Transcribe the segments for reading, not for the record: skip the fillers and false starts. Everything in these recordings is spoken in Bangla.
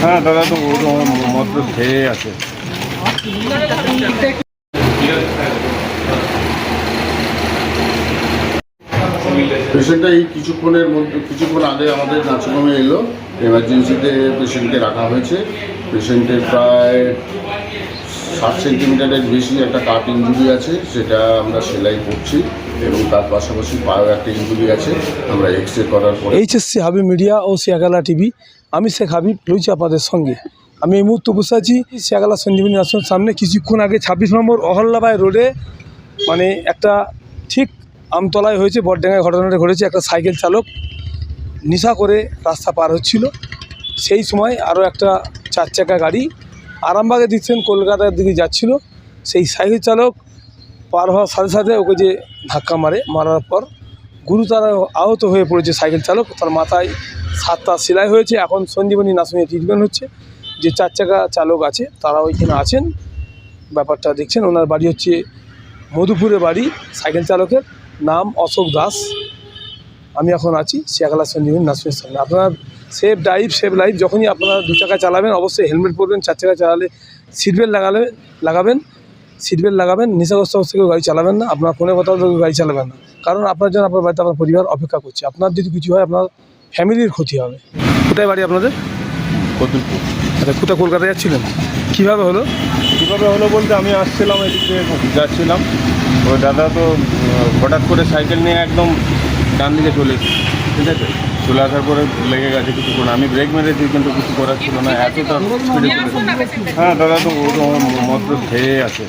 হ্যাঁ দাদা, তো মত খেয়ে আছে। পেশেন্টটা এই কিছুক্ষণ আগে আমাদের নার্সিংহোমে এলো। এমার্জেন্সিতে পেশেন্টকে রাখা হয়েছে। পেশেন্টের প্রায় 60 সেন্টিমিটারের বেশি একটা কাট ইঞ্জুরি আছে, সেটা আমরা সেলাই করছি, এবং তার পাশাপাশি পায়েও একটা ইঞ্জুরি আছে। আমরা এক্স-রে করার পরে এইচএসসি হাবিব মিডিয়া ও শিয়াগালা টিভি, আমি শেখ হাবিব রয়েছি আপনাদের সঙ্গে। আমি এই মুহূর্তে বসে আছি শিয়াগালা সঞ্জীবনী আশ্রমের সামনে। কিছুক্ষণ আগে 26 নম্বর অহল্যাবাই রোডে মানে একটা ঠিক আমতলায় হয়েছে, বড়ডাঙ্গায় ঘটনাটা ঘটেছে। একটা সাইকেল চালক নেশা করে রাস্তা পার হচ্ছিল, সেই সময় আরও একটা 4 চাকা গাড়ি আরামবাগের দিক থেকে কলকাতার দিকে যাচ্ছিল। সেই সাইকেল চালক পার হওয়ার সাথে সাথে ওকে যে ধাক্কা মারার পর গুরুতর আহত হয়ে পড়েছে সাইকেল চালক। তার মাথায় 7টা সেলাই হয়েছে। এখন সঞ্জীবনী নার্সিংহোমে ট্রিটমেন্ট হচ্ছে। যে 4 চাকা চালক আছে তারা ওইখানে আছেন, ব্যাপারটা দেখছেন। ওনার বাড়ি হচ্ছে মধুপুরে বাড়ি। সাইকেল চালকের নাম অশোক দাস। আমি এখন আছি শিয়াগালা সঞ্জীবনী নার্সিংহোমের সামনে। আপনার সেফ লাইফ। যখনই আপনারা 2 চাকা চালাবেন অবশ্যই হেলমেট পরবেন। 4 চাকা চালালে সিট বেল্ট লাগাবেন। নেশাগ্রস্ত অবস্থায় কেউ গাড়ি চালাবেন না। আপনার ফোনে কথা বলে গাড়ি চালাবেন না, কারণ আপনার জন্য আপনার বাড়িতে আপনার পরিবার অপেক্ষা করছে। আপনার যদি কিছু হয় আপনার ফ্যামিলির ক্ষতি হবে। কোথায় বাড়ি আপনাদের? কতুলপুর। আচ্ছা, কোথায় কলকাতায় যাচ্ছিলেন? কীভাবে হলো বলতে আমি আসছিলাম, এদিকে যাচ্ছিলাম। ওই দাদা তো হঠাৎ করে সাইকেল নিয়ে একদম ডান দিকে চলে এসেছে। ঠিক আছে, চলে আসার পরে লেগে গেছে কিছুক্ষণ। আমি ব্রেক মেরেছি, কিন্তু কিছু করার ছিল না, এতটা স্পিডে চলে। হ্যাঁ দাদা, তো মত খেয়ে আছে।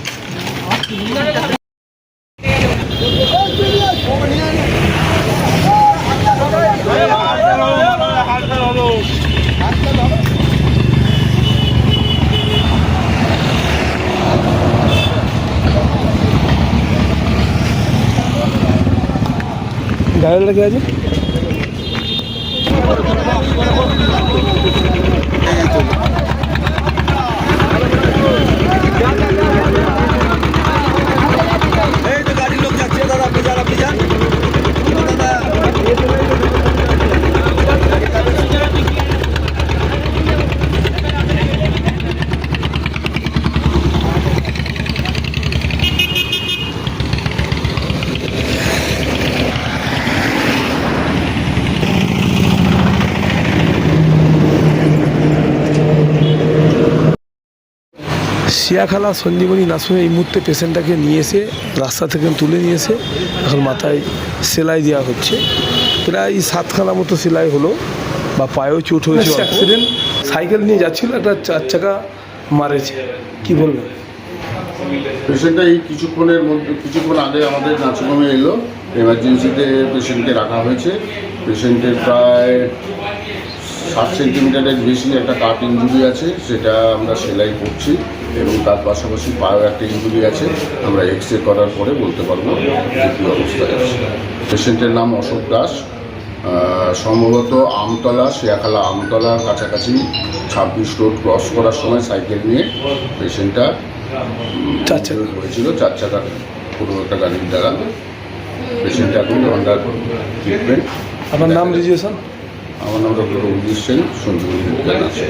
গাড়িটা কে আছে? শিয়াখালা সঞ্জীবনী নার্সিংহোমে এই মুহূর্তে পেশেন্টটাকে নিয়ে এসে রাস্তা থেকে তুলে নিয়ে এসে এখন মাথায় সেলাই দেওয়া হচ্ছে। প্রায় 7খানা মতো সেলাই হলো, বা পায়েও চোট হয়েছে। অ্যাক্সিডেন্ট, সাইকেল নিয়ে যাচ্ছিল, একটা 4 চাকা মারেছে। কি বলবেন? পেশেন্টটা এই কিছুক্ষণ আগে আমাদের নার্সিংহোমে এলো। এমার্জেন্সিতে পেশেন্টকে রাখা হয়েছে। পেশেন্টের প্রায় 60 সেন্টিমিটারের বেশি একটা কাট ইঞ্জুরি আছে, সেটা আমরা সেলাই করছি, এবং তার পাশাপাশি পায়েও একটা ইঞ্জুরি আছে। আমরা এক্স-রে করার পরে বলতে পারবো যে কী অবস্থায় আছে। পেশেন্টের নাম অশোক দাস, সম্ভবত শিয়াখালা আমতলার কাছাকাছি 26 রোড ক্রস করার সময় সাইকেল নিয়ে পেশেন্টটা হয়েছিল 4 চাকার কোনো একটা গাড়ির দ্বারা। পেশেন্ট এখন আন্ডার ট্রিটমেন্ট। আপনার নাম রেজিস্ট্রেশন? আমার নাম ডক্টর অভিজিৎ সেন, সঞ্জীবনী আছে।